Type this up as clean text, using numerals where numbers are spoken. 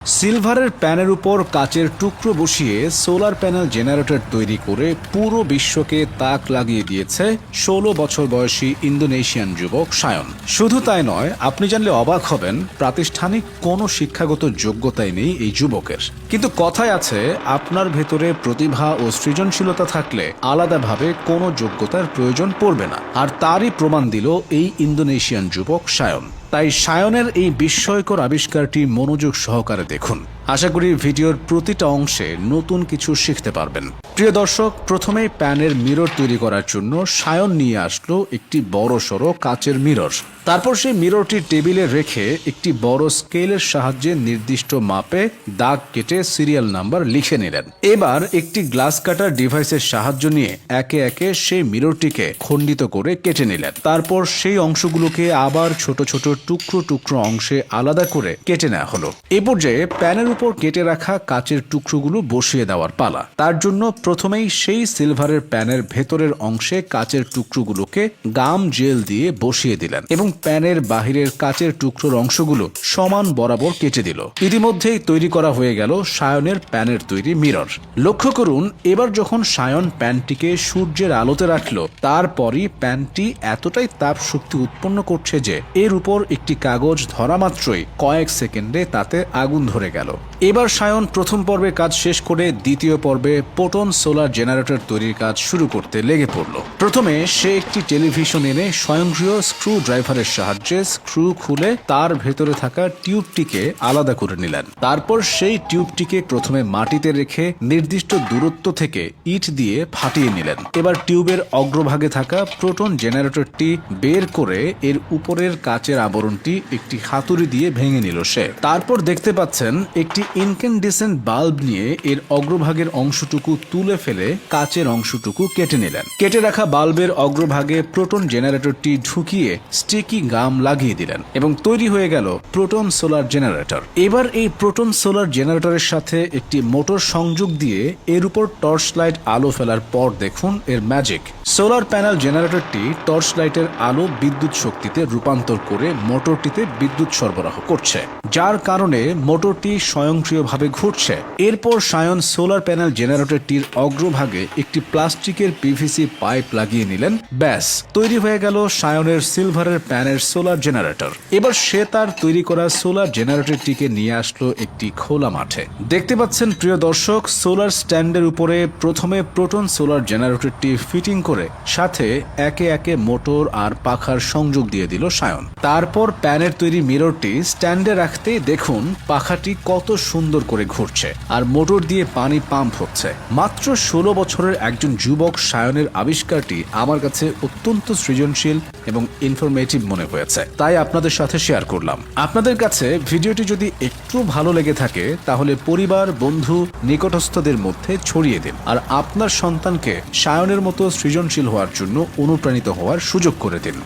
সিলভারের প্যানের উপর কাচের টুকরো বসিয়ে সোলার প্যানেল জেনারেটর তৈরি করে পুরো বিশ্বকে তাক লাগিয়ে দিয়েছে ১৬ বছর বয়সী ইন্দোনেশিয়ান যুবক সায়ন। শুধু তাই নয়, আপনি জানলে অবাক হবেন, প্রাতিষ্ঠানিক কোনো শিক্ষাগত যোগ্যতাই নেই এই যুবকের। কিন্তু কথায় আছে, আপনার ভেতরে প্রতিভা ও সৃজনশীলতা থাকলে আলাদাভাবে কোনো যোগ্যতার প্রয়োজন পড়বে না। আর তারই প্রমাণ দিল এই ইন্দোনেশিয়ান যুবক সায়ন। তাই সায়নের এই বিস্ময়কর আবিষ্কারটি মনোযোগ সহকারে দেখুন। আশা করি ভিডিওর প্রতিটা অংশে নতুন কিছু শিখতে পারবেন। প্রিয় দর্শক, প্রথমেই প্যানের মিরর তৈরি করার জন্য সায়ন নিয়ে আসলো একটি বড় সড়ো কাচের মিরর। তারপর সেই মিররটি টেবিলে রেখে একটি বড় স্কেলের সাহায্যে নির্দিষ্ট মাপে দাগ কেটে সিরিয়াল নাম্বার লিখে নিলেন। এবার একটি গ্লাস কাটার ডিভাইসের সাহায্য নিয়ে একে একে সেই মিররটিকে খণ্ডিত করে কেটে নিলেন। তারপর সেই অংশগুলোকে আবার ছোট ছোট টুকরো টুকরো অংশে আলাদা করে কেটে নেওয়া হলো। এ পর্যায়ে প্যানের উপর কেটে রাখা কাচের টুকরোগুলো বসিয়ে দেওয়ার পালা। তার জন্য প্রথমেই সেই সিলভারের প্যানের ভেতরের অংশে কাচের টুকরোগুলোকে গাম জেল দিয়ে বসিয়ে দিলেন এবং প্যানের বাহিরের কাচের টুকরোর অংশগুলো সমান বরাবর কেটে দিল। ইতিমধ্যেই তৈরি করা হয়ে গেল সায়নের প্যানের তৈরি মিরর। লক্ষ্য করুন, এবার যখন সায়ন প্যানটিকে সূর্যের আলোতে রাখলো, তারপরই প্যানটি এতটাই তাপ শক্তি উৎপন্ন করছে যে এর উপর একটি কাগজ ধরা মাত্রই কয়েক সেকেন্ডে তাতে আগুন ধরে গেল। এবার সায়ন প্রথম পর্বের কাজ শেষ করে দ্বিতীয় পর্বে প্রোটন সোলার জেনারেটর তৈরির কাজ শুরু করতে লেগে পড়ল। প্রথমে সে একটি টেলিভিশন এনে স্বয়ংক্রিয় স্ক্রু ড্রাইভারের সাহায্যে স্ক্রু খুলে তার ভেতরে থাকা টিউবটিকে আলাদা করে নিলেন। তারপর সেই টিউবটিকে প্রথমে মাটিতে রেখে নির্দিষ্ট দূরত্ব থেকে ইট দিয়ে ফাটিয়ে নিলেন। এবার টিউবের অগ্রভাগে থাকা প্রোটন জেনারেটরটি বের করে এর উপরের কাচের আবরণটি একটি হাতুড়ি দিয়ে ভেঙে নিল সে। তারপর দেখতে পাচ্ছেন, একটি ইনক্যান্ডেসেন্ট বাল্ব নিয়ে এর অগ্রভাগের অংশটুকু তুলে ফেলে কাচের অংশটুকু কেটে নিলেন। কেটে রাখা বাল্বের অগ্রভাগে প্রোটন জেনারেটরটি ঢুকিয়ে স্টিকি গাম লাগিয়ে দিলেন এবং তৈরি হয়ে গেল প্রোটন সোলার জেনারেটর। এবার এই প্রোটন সোলার জেনারেটরের সাথে একটি মোটর সংযোগ দিয়ে এর উপর টর্চ লাইট আলো ফেলার পর দেখুন এর ম্যাজিক। সোলার প্যানেল জেনারেটরটি টর্চ লাইটের আলো বিদ্যুৎ শক্তিতে রূপান্তর করে মোটরটিতে বিদ্যুৎ সরবরাহ করছে, যার কারণে মোটরটি স্বয়ংক্রিয়ভাবে ঘুরছে। এরপর সায়ন সোলার প্যানেল জেনারেটরটির অগ্রভাগে একটি প্লাস্টিকের পিভিসি পাইপ লাগিয়ে নিলেন। ব্যাস, তৈরি হয়ে গেল সায়নের সিলভারের প্যানের সোলার জেনারেটর। এবার সে তার তৈরি করা সোলার জেনারেটরটিকে নিয়ে আসলো একটি খোলা মাঠে। দেখতে পাচ্ছেন প্রিয় দর্শক, সোলার স্ট্যান্ডের উপরে প্রথমে প্রোটন সোলার জেনারেটরটি ফিটিং করে সাথে একে একে মোটর আর পাখার সংযোগ দিয়ে দিল সায়ন। তারপর প্যানের তৈরি মিররটি স্ট্যান্ডে রাখতেই দেখুন পাখাটি কত সুন্দর করে ঘুরছে আর মোটর দিয়ে পানি পাম্প হচ্ছে। মাত্র ১৬ বছরের একজন যুবক সায়নের আবিষ্কারটি আমার কাছে অত্যন্ত সৃজনশীল এবং ইনফরমেটিভ মনে হয়েছে, তাই আপনাদের সাথে শেয়ার করলাম। আপনাদের কাছে ভিডিওটি যদি একটু ভালো লেগে থাকে তাহলে পরিবার, বন্ধু, নিকটস্থদের মধ্যে ছড়িয়ে দিন আর আপনার সন্তানকে সায়নের মতো সৃজনশীল হওয়ার জন্য অনুপ্রাণিত হওয়ার সুযোগ করে দিন।